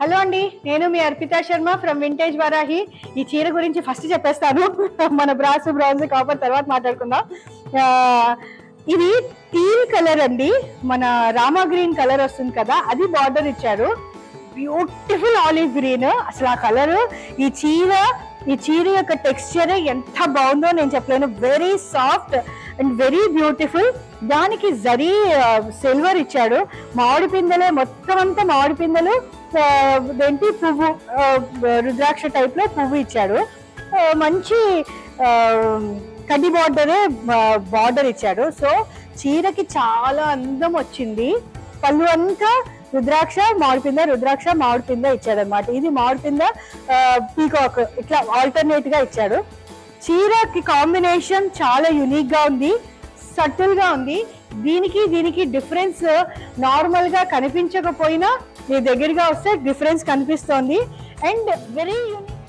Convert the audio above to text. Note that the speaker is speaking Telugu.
హలో అండి, నేను మీ అర్పితా శర్మ ఫ్రమ్ వింటేజ్ వరాహి. ఈ చీర గురించి ఫస్ట్ చెప్పేస్తాను. మన బ్రాస్ బ్రౌజ్ కాపర్ తర్వాత మాట్లాడుకుందాం. ఇది టీల్ కలర్ అండి, మన రామా గ్రీన్ కలర్ వస్తుంది కదా, అది బార్డర్ ఇచ్చారు. Beautiful olive green. అసలు ఆ కలర్, ఈ చీర యొక్క టెక్స్చర్ ఎంత బాగుందో నేను చెప్పలేను. Very soft and very beautiful. దానికి జరీ సిల్వర్ ఇచ్చాడు. మామిడి పిందెలే, మొత్తం అంతా మామిడి పిందెలు, ఏంటి పువ్వు, రుద్రాక్ష టైప్ లో పువ్వు ఇచ్చాడు. మంచి కడ్డీ బార్డర్ ఇచ్చాడు. సో చీరకి చాలా అందం వచ్చింది. పళ్ళు అంతా రుద్రాక్ష మామిడి పింద ఇచ్చాడు అనమాట. ఇది మామిడి పింద పీకాక్ ఇట్లా ఆల్టర్నేట్ గా ఇచ్చాడు. చీరకి కాంబినేషన్ చాలా యూనిక్ గా ఉంది, సటిల్ గా ఉంది. దీనికి డిఫరెన్స్ నార్మల్ గా కనిపించకపోయినా మీ దగ్గరగా వస్తే డిఫరెన్స్ కనిపిస్తోంది. And very unique.